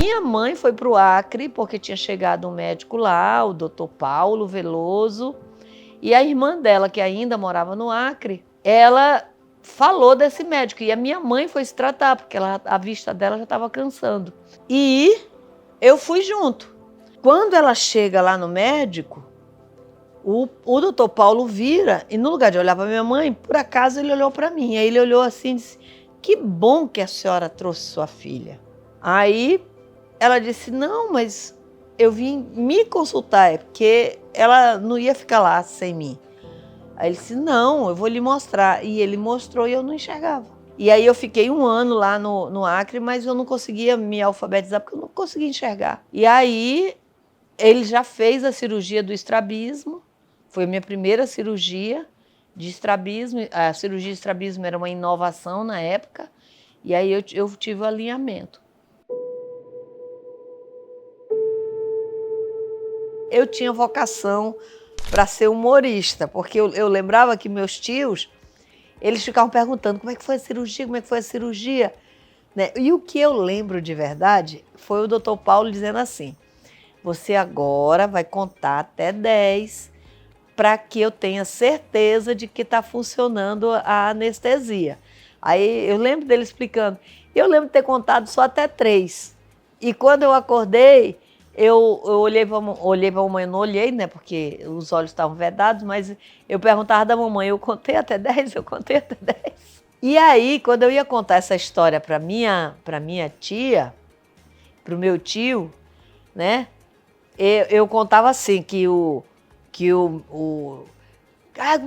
minha mãe foi para o Acre, porque tinha chegado um médico lá, o doutor Paulo Veloso, e a irmã dela, que ainda morava no Acre, ela falou desse médico, e a minha mãe foi se tratar, porque a vista dela já estava cansando. E eu fui junto. Quando ela chega lá no médico, o doutor Paulo vira, e no lugar de olhar para minha mãe, por acaso ele olhou para mim. Aí ele olhou assim e disse: que bom que a senhora trouxe sua filha. Aí ela disse: não, mas eu vim me consultar, porque ela não ia ficar lá sem mim. Aí ele disse: não, eu vou lhe mostrar. E ele mostrou e eu não enxergava. E aí eu fiquei um ano lá no Acre, mas eu não conseguia me alfabetizar, porque eu não conseguia enxergar. E aí ele já fez a cirurgia do estrabismo, foi a minha primeira cirurgia de estrabismo. A cirurgia de estrabismo era uma inovação na época, e aí eu tive o alinhamento. Eu tinha vocação para ser humorista, porque eu lembrava que meus tios, eles ficavam perguntando como é que foi a cirurgia, como é que foi a cirurgia, né? E o que eu lembro de verdade foi o doutor Paulo dizendo assim: você agora vai contar até 10 para que eu tenha certeza de que está funcionando a anestesia. Aí eu lembro dele explicando. Eu lembro de ter contado só até 3. E quando eu acordei, eu olhei para a mamãe, eu não olhei, né, porque os olhos estavam vedados, mas eu perguntava da mamãe: eu contei até 10? Eu contei até 10. E aí, quando eu ia contar essa história para minha tia, para o meu tio, né, eu contava assim, como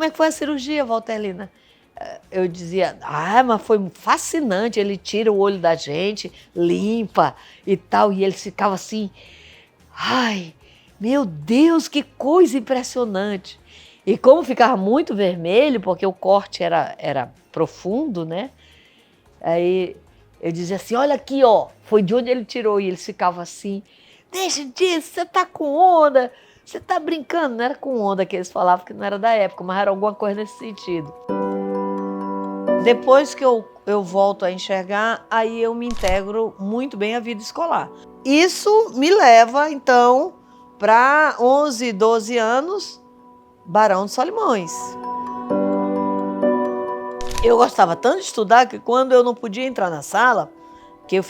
é que foi a cirurgia, Valterlina? Eu dizia: mas foi fascinante, ele tira o olho da gente, limpa e tal, e ele ficava assim: ai, meu Deus, que coisa impressionante. E como ficava muito vermelho, porque o corte era profundo, né? Aí eu dizia assim: olha aqui, ó, foi de onde ele tirou, e eles ficavam assim: deixa disso, você tá com onda, você tá brincando. Não era com onda que eles falavam, que não era da época, mas era alguma coisa nesse sentido. Depois que eu volto a enxergar, aí eu me integro muito bem à vida escolar. Isso me leva, então, para 11, 12 anos, Barão de Solimões. Eu gostava tanto de estudar que quando eu não podia entrar na sala, que eu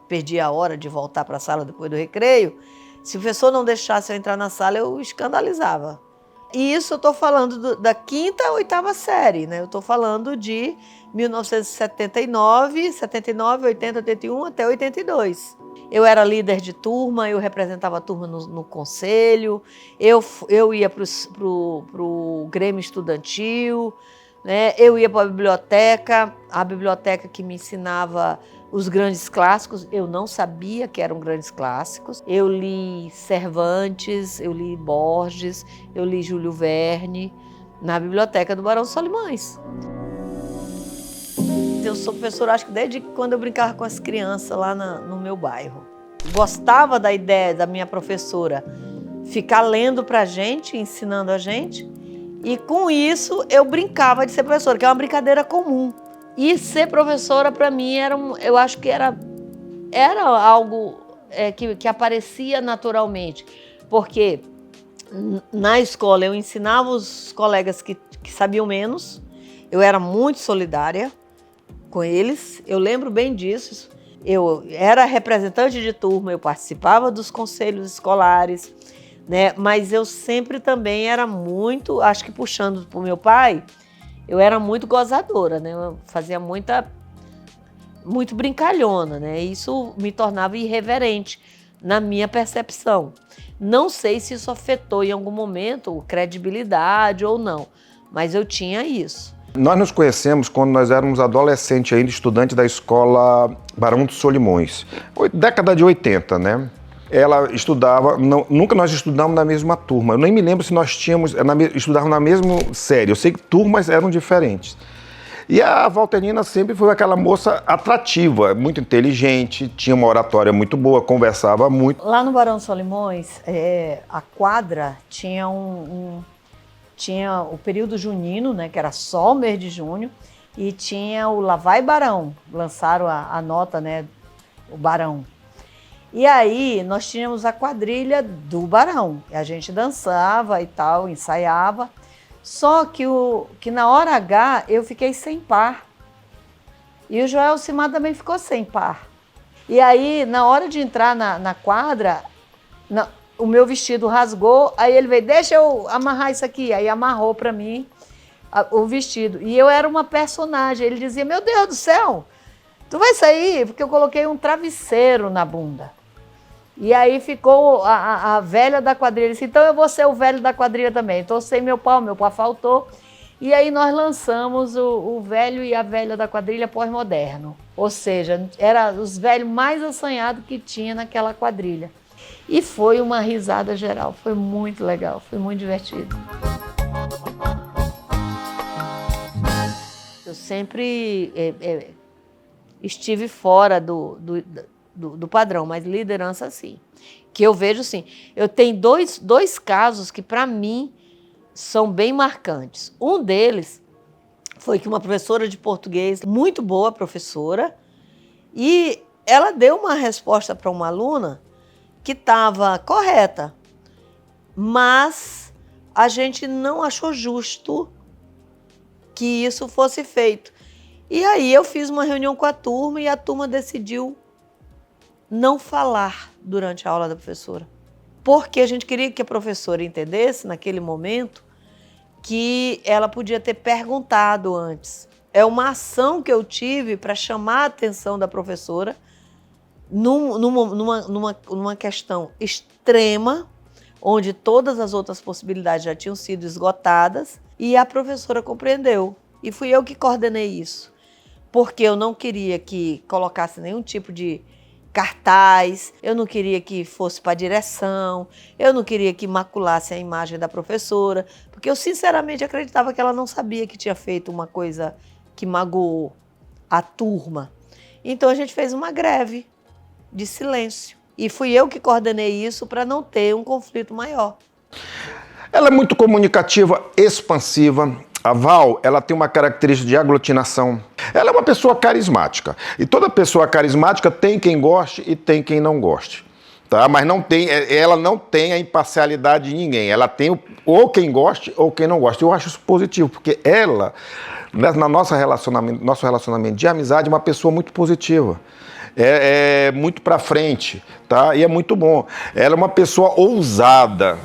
perdia a hora de voltar para a sala depois do recreio, se o professor não deixasse eu entrar na sala, eu escandalizava. E isso eu estou falando da 5ª à 8ª série, né? Eu estou falando de 1979, 79, 80, 81 até 82. Eu era líder de turma, eu representava a turma no conselho, eu ia para o Grêmio Estudantil, né? Eu ia para a biblioteca que me ensinava os grandes clássicos. Eu não sabia que eram grandes clássicos. Eu li Cervantes, eu li Borges, eu li Júlio Verne na biblioteca do Barão de Solimões. Eu sou professora, acho que desde quando eu brincava com as crianças lá no meu bairro. Gostava da ideia da minha professora ficar lendo para a gente, ensinando a gente, e com isso eu brincava de ser professora, que é uma brincadeira comum. E ser professora para mim eu acho que era algo que aparecia naturalmente, porque na escola eu ensinava os colegas que sabiam menos, eu era muito solidária com eles, eu lembro bem disso. Eu era representante de turma, eu participava dos conselhos escolares, né? Mas eu sempre também era muito, acho que puxando para o meu pai, eu era muito gozadora, né? Eu fazia muito brincalhona, né? Isso me tornava irreverente na minha percepção. Não sei se isso afetou em algum momento credibilidade ou não, mas eu tinha isso. Nós nos conhecemos quando nós éramos adolescentes ainda, estudantes da escola Barão de Solimões, década de 80, né? Ela estudava, nunca nós estudamos na mesma turma. Eu nem me lembro se nós estudávamos na mesma série. Eu sei que turmas eram diferentes. E a Valterlina sempre foi aquela moça atrativa, muito inteligente, tinha uma oratória muito boa, conversava muito. Lá no Barão de Solimões, a quadra tinha tinha o período junino, né, que era só o mês de junho, e tinha o Lá Vai Barão, lançaram a nota, né, o Barão. E aí nós tínhamos a quadrilha do Barão. A gente dançava e tal, ensaiava. Só que na hora H eu fiquei sem par. E o Joelcimar também ficou sem par. E aí, na hora de entrar na quadra, o meu vestido rasgou, aí ele veio, deixa eu amarrar isso aqui. Aí amarrou para mim o vestido. E eu era uma personagem. Ele dizia, meu Deus do céu, tu vai sair? Porque eu coloquei um travesseiro na bunda. E aí ficou a velha da quadrilha. Disse, então eu vou ser o velho da quadrilha também. Então eu sei meu pau faltou. E aí nós lançamos o velho e a velha da quadrilha pós-moderno. Ou seja, era os velhos mais assanhados que tinha naquela quadrilha. E foi uma risada geral, foi muito legal, foi muito divertido. Eu sempre estive fora do padrão, mas liderança sim. Que eu vejo sim. Eu tenho dois casos que para mim são bem marcantes. Um deles foi que uma professora de português, muito boa professora, e ela deu uma resposta para uma aluna que estava correta, mas a gente não achou justo que isso fosse feito. E aí eu fiz uma reunião com a turma e a turma decidiu não falar durante a aula da professora. Porque a gente queria que a professora entendesse, naquele momento, que ela podia ter perguntado antes. É uma ação que eu tive para chamar a atenção da professora numa questão extrema, onde todas as outras possibilidades já tinham sido esgotadas, e a professora compreendeu. E fui eu que coordenei isso, porque eu não queria que colocasse nenhum tipo de cartaz, eu não queria que fosse para a direção, eu não queria que maculasse a imagem da professora, porque eu sinceramente acreditava que ela não sabia que tinha feito uma coisa que magoou a turma. Então a gente fez uma greve de silêncio. E fui eu que coordenei isso para não ter um conflito maior. Ela é muito comunicativa, expansiva. A Val, ela tem uma característica de aglutinação. Ela é uma pessoa carismática. E toda pessoa carismática tem quem goste e tem quem não goste. Tá? Mas ela não tem a imparcialidade de ninguém. Ela tem ou quem goste ou quem não goste. Eu acho isso positivo, porque ela, no nosso relacionamento de amizade, é uma pessoa muito positiva. É muito pra frente, tá? E é muito bom. Ela é uma pessoa ousada.